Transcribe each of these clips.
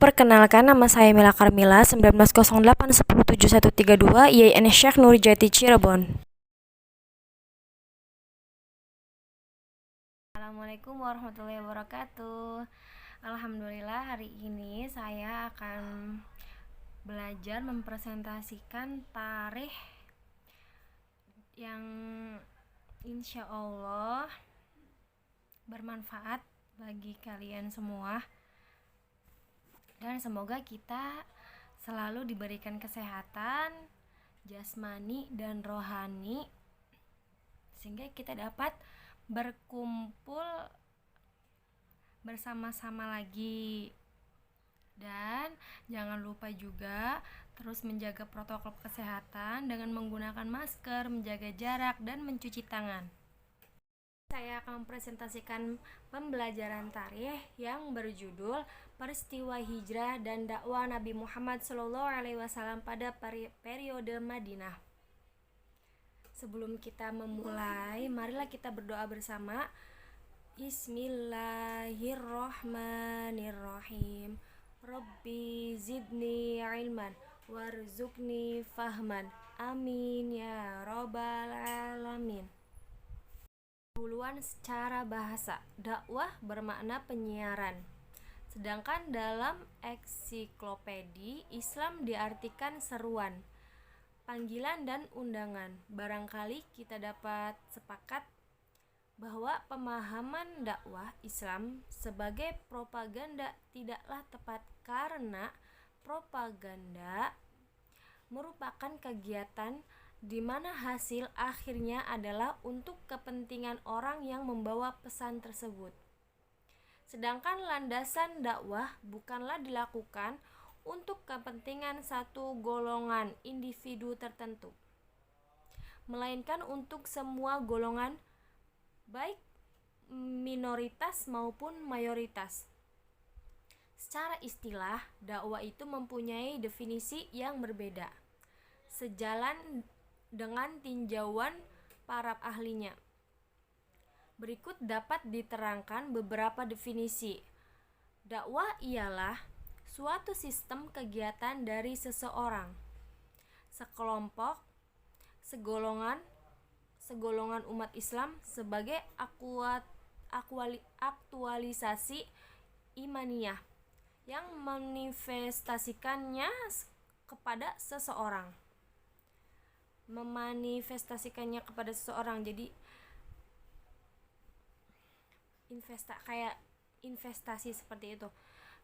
Perkenalkan, nama saya Mila Karmila, 1908-107132, IAIN Syekh Nurjati Cirebon. Assalamualaikum warahmatullahi wabarakatuh. Alhamdulillah, hari ini saya akan belajar mempresentasikan tarikh yang insya Allah bermanfaat bagi kalian semua. Dan semoga kita selalu diberikan kesehatan jasmani dan rohani sehingga kita dapat berkumpul bersama-sama lagi. Dan jangan lupa juga terus menjaga protokol kesehatan dengan menggunakan masker, menjaga jarak, dan mencuci tangan. Saya akan mempresentasikan pembelajaran tarikh yang berjudul Peristiwa Hijrah dan Dakwah Nabi Muhammad SAW pada periode Madinah. Sebelum kita memulai, marilah kita berdoa bersama. Bismillahirrahmanirrahim. Rabbi zidni ilman warzuqni fahman. Amin ya rabbal alamin. Pendahuluan secara bahasa. Dakwah bermakna penyiaran. Sedangkan dalam ensiklopedi Islam diartikan seruan, panggilan dan undangan. Barangkali kita dapat sepakat bahwa pemahaman dakwah Islam sebagai propaganda tidaklah tepat karena propaganda merupakan kegiatan di mana hasil akhirnya adalah untuk kepentingan orang yang membawa pesan tersebut. Sedangkan landasan dakwah bukanlah dilakukan untuk kepentingan satu golongan individu tertentu, melainkan untuk semua golongan, baik minoritas maupun mayoritas. Secara istilah, dakwah itu mempunyai definisi yang berbeda, sejalan dengan tinjauan para ahlinya. Berikut dapat diterangkan beberapa definisi. Dakwah ialah suatu sistem kegiatan dari seseorang, sekelompok, segolongan umat Islam sebagai aktualisasi imaniyah yang memanifestasikannya kepada seseorang. Jadi investasi seperti itu.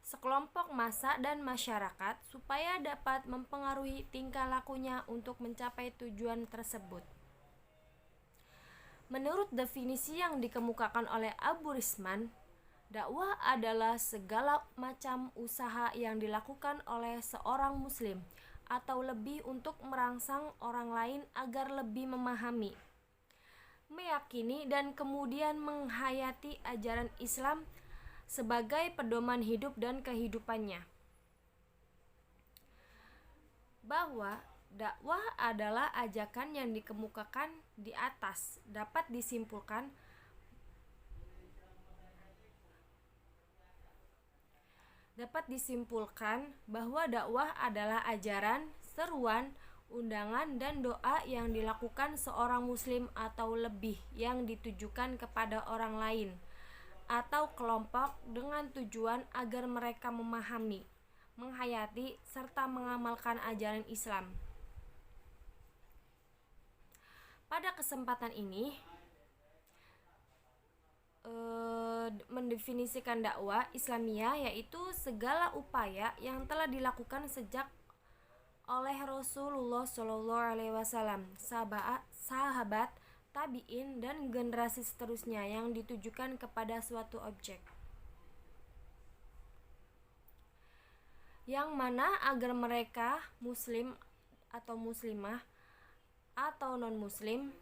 Sekelompok massa dan masyarakat supaya dapat mempengaruhi tingkah lakunya untuk mencapai tujuan tersebut. Menurut definisi yang dikemukakan oleh Abu Rizman, dakwah adalah segala macam usaha yang dilakukan oleh seorang muslim atau lebih untuk merangsang orang lain agar lebih memahami, meyakini, dan kemudian menghayati ajaran Islam sebagai pedoman hidup dan kehidupannya. Bahwa dakwah adalah ajakan yang dikemukakan di atas dapat disimpulkan bahwa dakwah adalah ajaran, seruan, undangan, dan doa yang dilakukan seorang muslim atau lebih yang ditujukan kepada orang lain atau kelompok dengan tujuan agar mereka memahami, menghayati, serta mengamalkan ajaran Islam. Pada kesempatan ini, mendefinisikan dakwah Islamiyah yaitu segala upaya yang telah dilakukan sejak oleh Rasulullah SAW, sahabat, tabi'in, dan generasi seterusnya yang ditujukan kepada suatu objek, yang mana agar mereka muslim atau muslimah atau non-muslim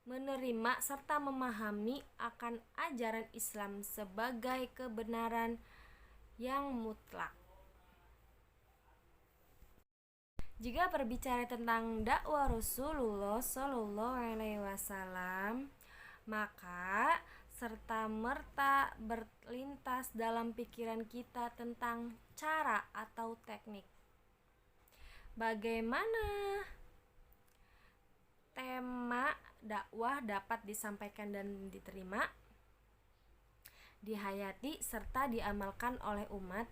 menerima serta memahami akan ajaran Islam sebagai kebenaran yang mutlak. Jika berbicara tentang dakwah Rasulullah SAW, maka serta-merta berlintas dalam pikiran kita tentang cara atau teknik. Bagaimana tema dakwah dapat disampaikan dan diterima, dihayati serta diamalkan oleh umat?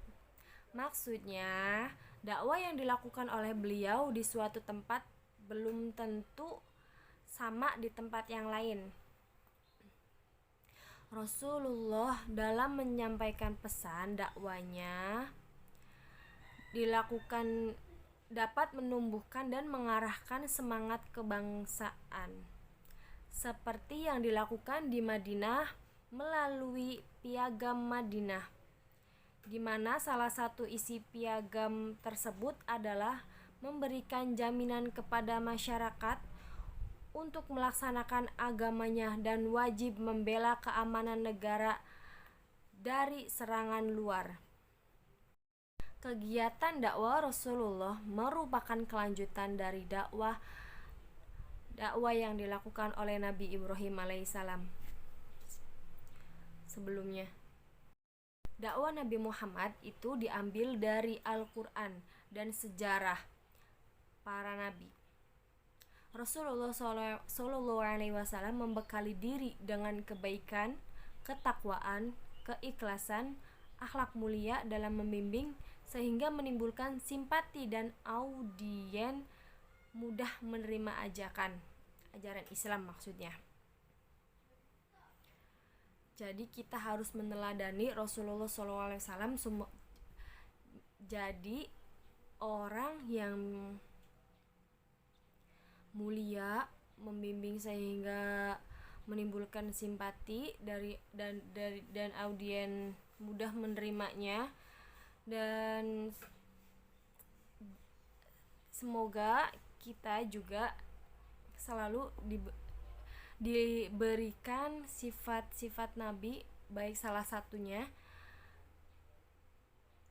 Maksudnya, dakwah yang dilakukan oleh beliau di suatu tempat belum tentu sama di tempat yang lain. Rasulullah dalam menyampaikan pesan dakwanya dilakukan dapat menumbuhkan dan mengarahkan semangat kebangsaan, seperti yang dilakukan di Madinah melalui Piagam Madinah, di mana salah satu isi piagam tersebut adalah memberikan jaminan kepada masyarakat untuk melaksanakan agamanya dan wajib membela keamanan negara dari serangan luar. Kegiatan dakwah Rasulullah merupakan kelanjutan dari dakwah yang dilakukan oleh Nabi Ibrahim alaihissalam sebelumnya. Dakwah Nabi Muhammad itu diambil dari Al-Quran dan sejarah para nabi. Rasulullah SAW membekali diri dengan kebaikan, ketakwaan, keikhlasan, akhlak mulia dalam membimbing, sehingga menimbulkan simpati dan audien mudah menerima ajaran Islam maksudnya. Jadi kita harus meneladani Rasulullah SAW. Jadi orang yang mulia, membimbing sehingga menimbulkan simpati dan audien mudah menerimanya, dan semoga kita juga selalu diberikan sifat-sifat Nabi, baik salah satunya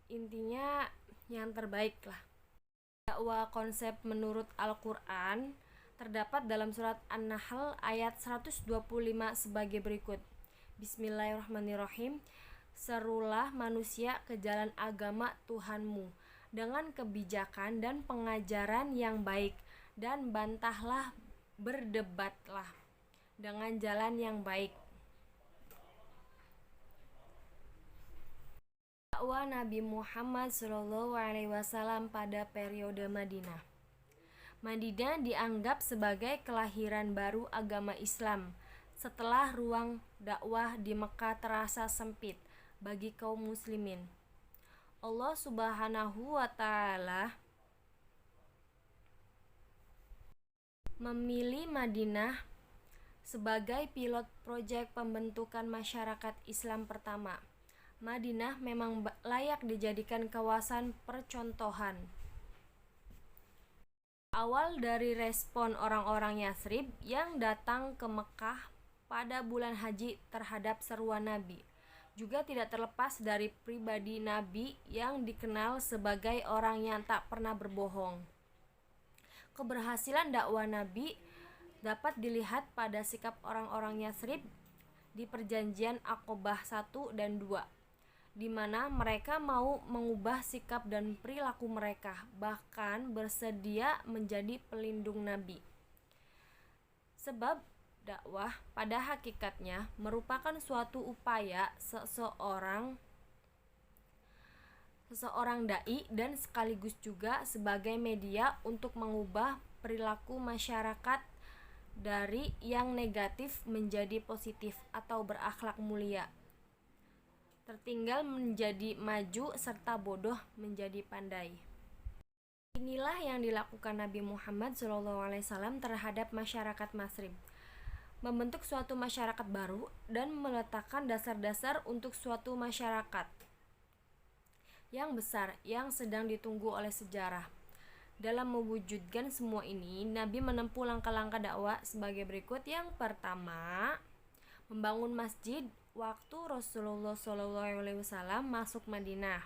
intinya yang terbaik lah. Dakwah konsep menurut Al-Quran terdapat dalam surat An-Nahl ayat 125 sebagai berikut. Bismillahirrahmanirrahim. Serulah manusia ke jalan agama Tuhanmu dengan kebijakan dan pengajaran yang baik, dan bantahlah, berdebatlah dengan jalan yang baik. Dakwah Nabi Muhammad SAW pada periode Madinah. Madinah dianggap sebagai kelahiran baru agama Islam setelah ruang dakwah di Mekah terasa sempit bagi kaum muslimin. Allah Subhanahu wa Ta'ala memilih Madinah sebagai pilot proyek pembentukan masyarakat Islam pertama. Madinah memang layak dijadikan kawasan percontohan awal dari respon orang-orang Yathrib yang datang ke Mekah pada bulan haji terhadap seruan Nabi. Juga tidak terlepas dari pribadi Nabi yang dikenal sebagai orang yang tak pernah berbohong. Keberhasilan dakwah Nabi dapat dilihat pada sikap orang-orang Yathrib di perjanjian Aqobah 1 dan 2, di mana mereka mau mengubah sikap dan perilaku mereka, bahkan bersedia menjadi pelindung Nabi. Sebab dakwah pada hakikatnya merupakan suatu upaya seseorang dai dan sekaligus juga sebagai media untuk mengubah perilaku masyarakat dari yang negatif menjadi positif atau berakhlak mulia, tertinggal menjadi maju, serta bodoh menjadi pandai. Inilah yang dilakukan Nabi Muhammad SAW terhadap masyarakat Yathrib, membentuk suatu masyarakat baru dan meletakkan dasar-dasar untuk suatu masyarakat yang besar yang sedang ditunggu oleh sejarah. Dalam mewujudkan semua ini, Nabi menempuh langkah-langkah dakwah sebagai berikut. Yang pertama, membangun masjid waktu Rasulullah SAW masuk Madinah.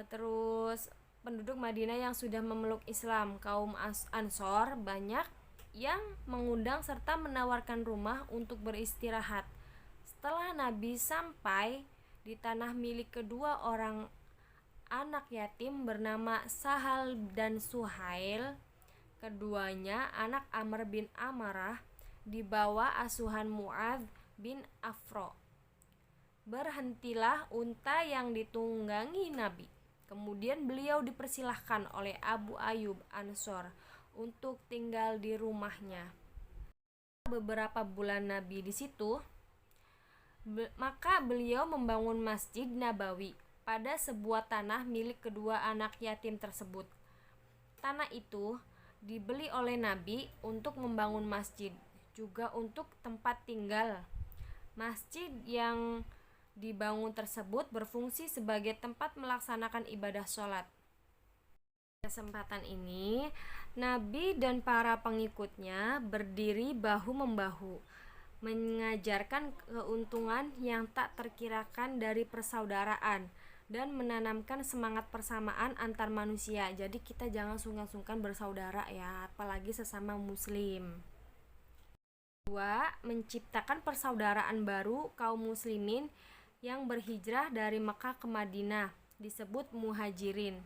Terus penduduk Madinah yang sudah memeluk Islam, kaum Ansor banyak yang mengundang serta menawarkan rumah untuk beristirahat. Setelah Nabi sampai di tanah milik kedua orang anak yatim bernama Sahal dan Suhail, keduanya anak Amr bin Amarah, di bawah asuhan Mu'adz bin Afro. Berhentilah unta yang ditunggangi Nabi. Kemudian beliau dipersilahkan oleh Abu Ayyub Ansor untuk tinggal di rumahnya. Beberapa bulan Nabi di situ, maka beliau membangun Masjid Nabawi pada sebuah tanah milik kedua anak yatim tersebut. Tanah itu dibeli oleh Nabi untuk membangun masjid, juga untuk tempat tinggal. Masjid yang dibangun tersebut berfungsi sebagai tempat melaksanakan ibadah sholat. Kesempatan ini, Nabi dan para pengikutnya berdiri bahu-membahu, mengajarkan keuntungan yang tak terkirakan dari persaudaraan dan menanamkan semangat persamaan antar manusia. Jadi kita jangan sungkan-sungkan bersaudara ya, apalagi sesama muslim. 2. Menciptakan persaudaraan baru kaum muslimin yang berhijrah dari Mekah ke Madinah, disebut muhajirin.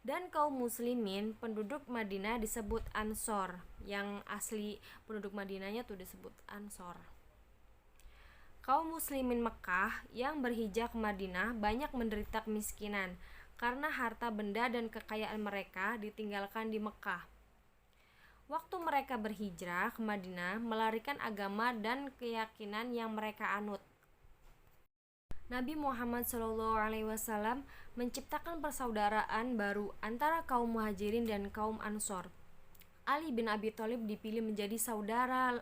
Dan kaum muslimin penduduk Madinah disebut Ansor. Yang asli penduduk Madinahnya tuh disebut Ansor. Kaum muslimin Mekah yang berhijrah ke Madinah banyak menderita kemiskinan karena harta benda dan kekayaan mereka ditinggalkan di Mekah. Waktu mereka berhijrah ke Madinah, melarikan agama dan keyakinan yang mereka anut. Nabi Muhammad SAW menciptakan persaudaraan baru antara kaum muhajirin dan kaum Ansor. Ali bin Abi Thalib dipilih menjadi saudara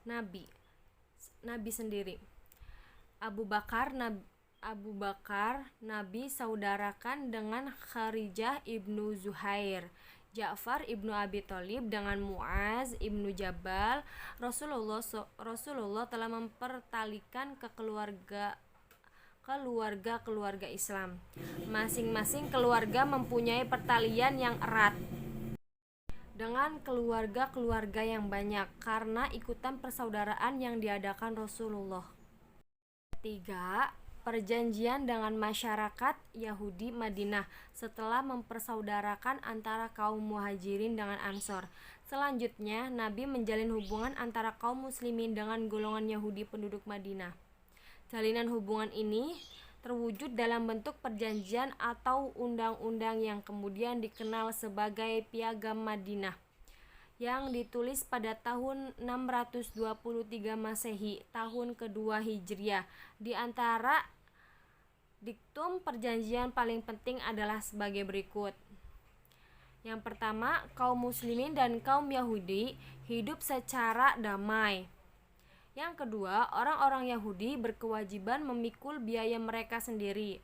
Nabi sendiri. Abu Bakar Nabi saudarakan dengan Kharijah ibnu Zuhair. Ja'far ibnu Abi Thalib dengan Mu'az ibnu Jabal. Rasulullah telah mempertalikan ke keluarga Islam. Masing-masing keluarga mempunyai pertalian yang erat dengan keluarga yang banyak karena ikutan persaudaraan yang diadakan Rasulullah. 3. Perjanjian dengan masyarakat Yahudi Madinah setelah mempersaudarakan antara kaum muhajirin dengan Ansor. Selanjutnya, Nabi menjalin hubungan antara kaum muslimin dengan golongan Yahudi penduduk Madinah. Jalinan hubungan ini terwujud dalam bentuk perjanjian atau undang-undang yang kemudian dikenal sebagai Piagam Madinah, yang ditulis pada tahun 623 Masehi, tahun kedua Hijriah. Di antara diktum perjanjian paling penting adalah sebagai berikut. Yang pertama, kaum muslimin dan kaum Yahudi hidup secara damai. Yang kedua, orang-orang Yahudi berkewajiban memikul biaya mereka sendiri.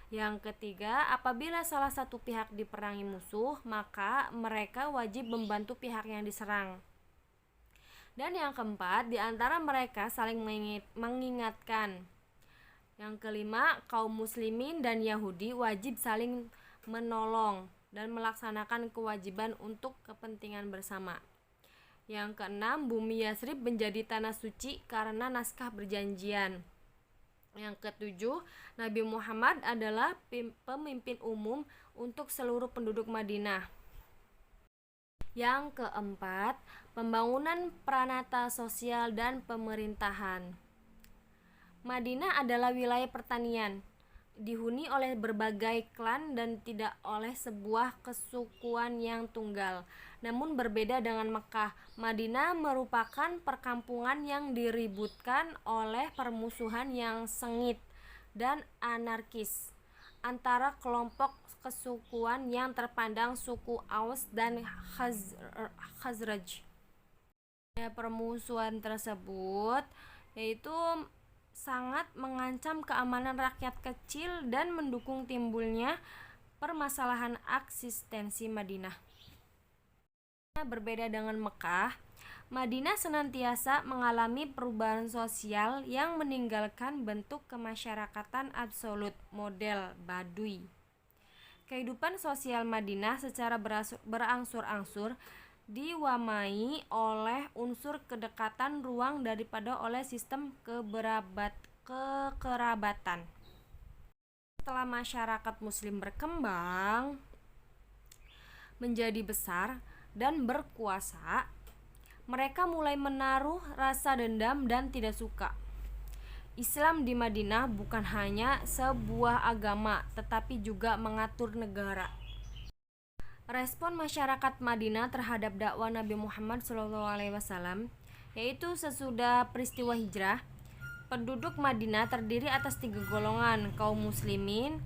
Yang ketiga, apabila salah satu pihak diperangi musuh, maka mereka wajib membantu pihak yang diserang. Dan yang keempat, di antara mereka saling mengingatkan. Yang kelima, kaum muslimin dan Yahudi wajib saling menolong dan melaksanakan kewajiban untuk kepentingan bersama. Yang keenam, bumi Yasrib menjadi tanah suci karena naskah perjanjian. Yang ketujuh, Nabi Muhammad adalah pemimpin umum untuk seluruh penduduk Madinah. Yang keempat, pembangunan pranata sosial dan pemerintahan. Madinah adalah wilayah pertanian, dihuni oleh berbagai klan dan tidak oleh sebuah kesukuan yang tunggal. Namun berbeda dengan Mekah, Madinah merupakan perkampungan yang diributkan oleh permusuhan yang sengit dan anarkis antara kelompok kesukuan yang terpandang suku Aus dan Khazraj. Permusuhan tersebut yaitu sangat mengancam keamanan rakyat kecil dan mendukung timbulnya permasalahan eksistensi Madinah. Berbeda dengan Mekah, Madinah senantiasa mengalami perubahan sosial yang meninggalkan bentuk kemasyarakatan absolut model Baduy. Kehidupan sosial Madinah secara berangsur-angsur diwamai oleh unsur kedekatan ruang daripada oleh sistem kekerabatan. Setelah masyarakat muslim berkembang menjadi besar dan berkuasa, mereka mulai menaruh rasa dendam dan tidak suka. Islam di Madinah bukan hanya sebuah agama, tetapi juga mengatur negara. Respon masyarakat Madinah terhadap dakwah Nabi Muhammad SAW, yaitu sesudah peristiwa hijrah, penduduk Madinah terdiri atas 3 golongan, kaum muslimin,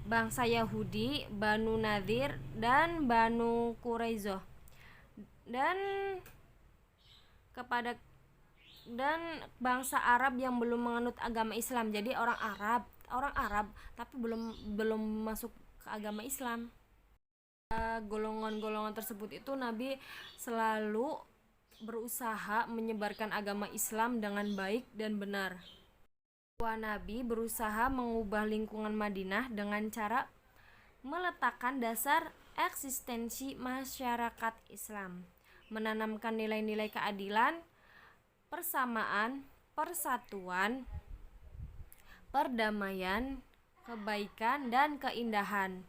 bangsa Yahudi, Banu Nadir, dan Banu Quraizoh, dan bangsa Arab yang belum menganut agama Islam. Jadi orang Arab tapi belum masuk ke agama Islam. Golongan-golongan tersebut itu Nabi selalu berusaha menyebarkan agama Islam dengan baik dan benar. Nabi berusaha mengubah lingkungan Madinah dengan cara meletakkan dasar eksistensi masyarakat Islam, menanamkan nilai-nilai keadilan, persamaan, persatuan, perdamaian, kebaikan, dan keindahan.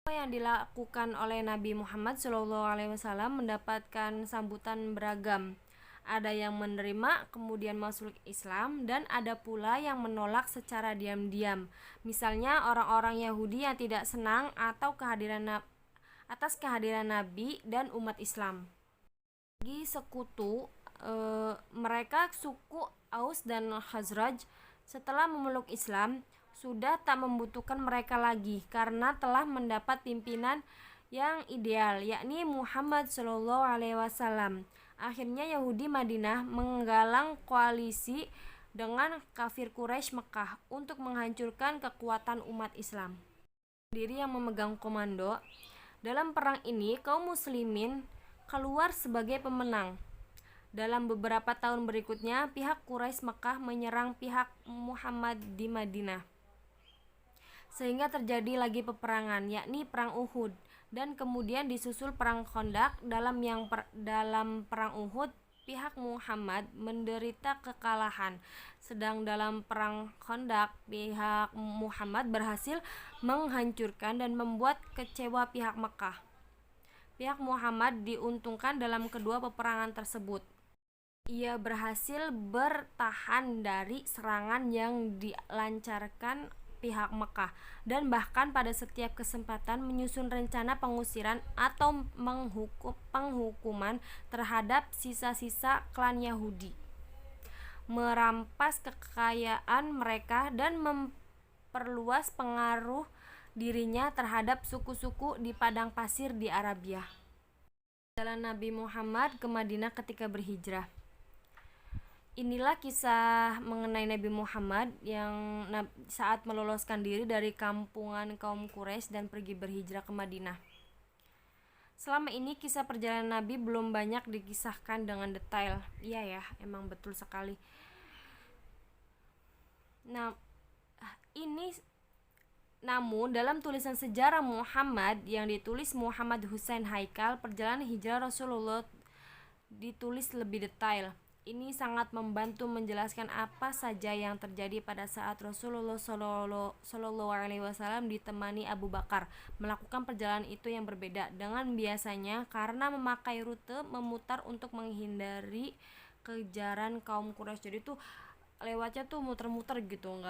Apa yang dilakukan oleh Nabi Muhammad SAW mendapatkan sambutan beragam. Ada yang menerima kemudian masuk Islam, dan ada pula yang menolak secara diam-diam. Misalnya orang-orang Yahudi yang tidak senang atas kehadiran Nabi dan umat Islam. Bagi sekutu mereka, suku Aus dan Khazraj, setelah memeluk Islam sudah tak membutuhkan mereka lagi karena telah mendapat pimpinan yang ideal, yakni Muhammad SAW. Akhirnya Yahudi Madinah menggalang koalisi dengan kafir Quraisy Mekah untuk menghancurkan kekuatan umat Islam. Sendiri yang memegang komando. Dalam perang ini, kaum muslimin keluar sebagai pemenang. Dalam beberapa tahun berikutnya, pihak Quraisy Mekah menyerang pihak Muhammad di Madinah, sehingga terjadi lagi peperangan, yakni perang Uhud, dan kemudian disusul perang Khandaq. Dalam perang Uhud, pihak Muhammad menderita kekalahan, sedang dalam perang Khandaq pihak Muhammad berhasil menghancurkan dan membuat kecewa pihak Mekah. Pihak Muhammad diuntungkan dalam kedua peperangan tersebut. Ia berhasil bertahan dari serangan yang dilancarkan pihak Mekah, dan bahkan pada setiap kesempatan menyusun rencana pengusiran atau penghukuman terhadap sisa-sisa klan Yahudi, merampas kekayaan mereka, dan memperluas pengaruh dirinya terhadap suku-suku di padang pasir di Arabia. Jalan Nabi Muhammad ke Madinah ketika berhijrah. Inilah kisah mengenai Nabi Muhammad yang saat meloloskan diri dari kampungan kaum Quraisy dan pergi berhijrah ke Madinah. Selama ini kisah perjalanan Nabi belum banyak dikisahkan dengan detail. Iya ya, emang betul sekali. Namun dalam tulisan sejarah Muhammad yang ditulis Muhammad Hussein Haikal, perjalanan hijrah Rasulullah ditulis lebih detail. Ini sangat membantu menjelaskan apa saja yang terjadi pada saat Rasulullah SAW ditemani Abu Bakar melakukan perjalanan itu yang berbeda dengan biasanya karena memakai rute memutar untuk menghindari kejaran kaum Quraisy. Jadi tuh lewatnya tuh muter-muter gitu,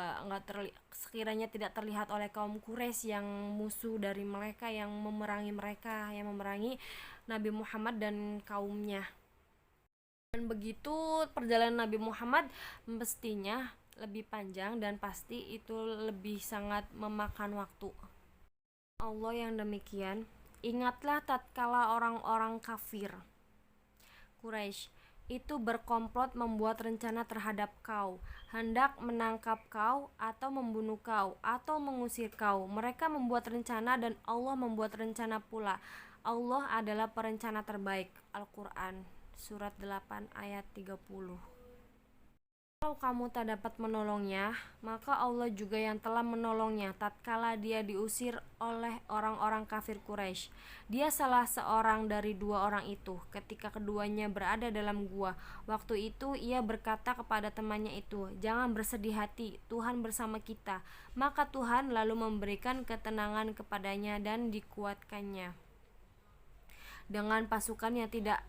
sekiranya tidak terlihat oleh kaum Quraisy yang musuh dari mereka, yang memerangi Nabi Muhammad dan kaumnya. Dan begitu perjalanan Nabi Muhammad mestinya lebih panjang dan pasti itu lebih sangat memakan waktu. Allah yang demikian, ingatlah tatkala orang-orang kafir Quraisy itu berkomplot membuat rencana terhadap kau, hendak menangkap kau atau membunuh kau atau mengusir kau. Mereka membuat rencana dan Allah membuat rencana pula. Allah adalah perencana terbaik. Al-Quran Surat 8 ayat 30. Kalau kamu tak dapat menolongnya, maka Allah juga yang telah menolongnya tatkala dia diusir oleh orang-orang kafir Quraisy. Dia salah seorang dari dua orang itu ketika keduanya berada dalam gua. Waktu itu ia berkata kepada temannya itu, "Jangan bersedih hati, Tuhan bersama kita." Maka Tuhan lalu memberikan ketenangan kepadanya dan dikuatkannya dengan pasukan yang tidak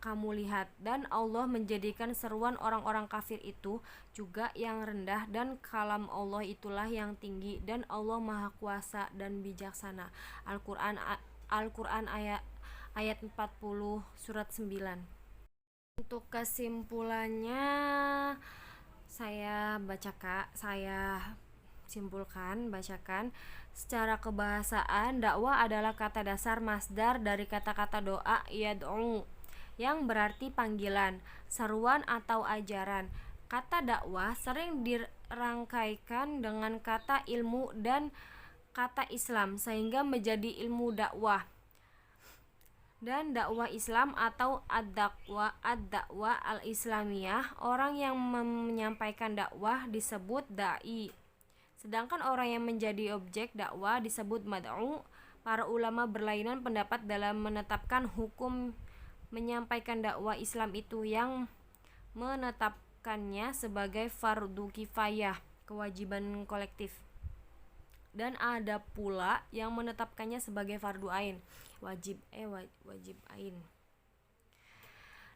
kamu lihat, dan Allah menjadikan seruan orang-orang kafir itu juga yang rendah, dan kalam Allah itulah yang tinggi, dan Allah Maha Kuasa dan bijaksana. Al-Qur'an ayat 40 surat 9. Untuk kesimpulannya saya simpulkan bacakan. Secara kebahasaan, dakwah adalah kata dasar masdar dari kata-kata doa yad'u yang berarti panggilan, seruan atau ajaran. Kata dakwah sering dirangkaikan dengan kata ilmu dan kata Islam sehingga menjadi ilmu dakwah. Dan dakwah Islam atau ad-dakwah al-islamiyah, orang yang menyampaikan dakwah disebut dai. Sedangkan orang yang menjadi objek dakwah disebut mad'u. Para ulama berlainan pendapat dalam menetapkan hukum menyampaikan dakwah Islam itu, yang menetapkannya sebagai fardu kifayah, kewajiban kolektif, dan ada pula yang menetapkannya sebagai fardu ain, wajib ain.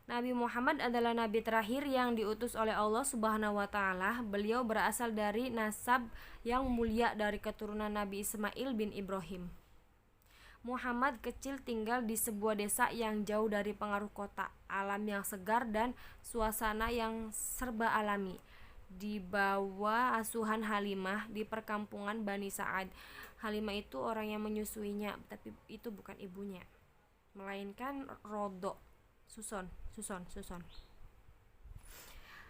Nabi Muhammad adalah nabi terakhir yang diutus oleh Allah Subhanahu wa taala. Beliau berasal dari nasab yang mulia dari keturunan Nabi Ismail bin Ibrahim. Muhammad kecil tinggal di sebuah desa yang jauh dari pengaruh kota, alam yang segar dan suasana yang serba alami. Di bawah asuhan Halimah di perkampungan Bani Sa'ad. Halimah itu orang yang menyusuinya, tapi itu bukan ibunya, melainkan Rodo, Suson.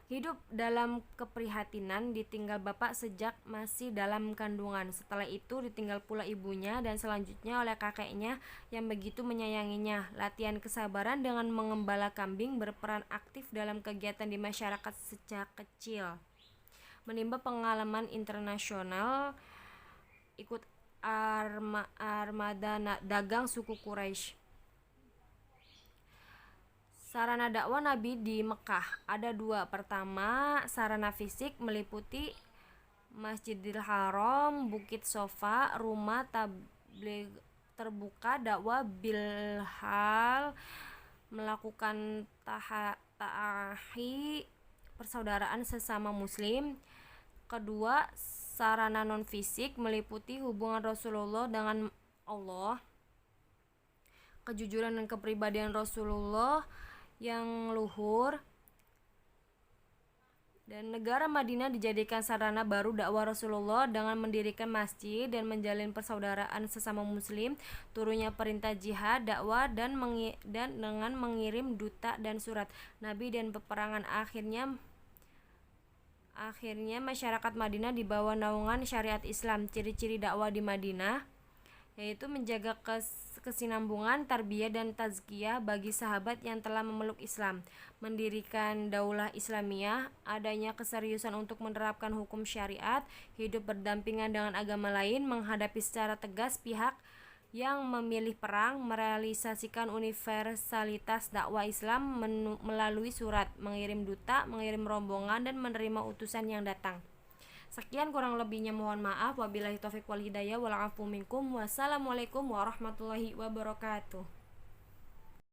Hidup dalam keprihatinan, ditinggal bapak sejak masih dalam kandungan. Setelah itu ditinggal pula ibunya, dan selanjutnya oleh kakeknya yang begitu menyayanginya. Latihan kesabaran dengan mengembala kambing, berperan aktif dalam kegiatan di masyarakat sejak kecil. Menimba pengalaman internasional, ikut armada dagang suku Quraisy. Sarana dakwah Nabi di Mekah ada dua. Pertama, sarana fisik meliputi Masjidil Haram, Bukit Sofa, rumah tabligh terbuka, dakwah bilhal, melakukan ta'ahi, persaudaraan sesama muslim. Kedua, sarana non fisik meliputi hubungan Rasulullah dengan Allah, kejujuran dan kepribadian Rasulullah yang luhur, dan negara Madinah dijadikan sarana baru dakwah Rasulullah dengan mendirikan masjid dan menjalin persaudaraan sesama muslim, turunnya perintah jihad, dakwah, dan dengan mengirim duta dan surat Nabi dan peperangan. Akhirnya masyarakat Madinah di bawah naungan syariat Islam. Ciri-ciri dakwah di Madinah yaitu menjaga kesinambungan tarbiyah dan tazkiyah bagi sahabat yang telah memeluk Islam, mendirikan daulah Islamiyah, adanya keseriusan untuk menerapkan hukum syariat, hidup berdampingan dengan agama lain, menghadapi secara tegas pihak yang memilih perang, merealisasikan universalitas dakwah Islam melalui surat, mengirim duta, mengirim rombongan, dan menerima utusan yang datang. Sekian kurang lebihnya, mohon maaf. Wabillahi taufiq wal hidayah wal afu minkum. Wassalamualaikum warahmatullahi wabarakatuh.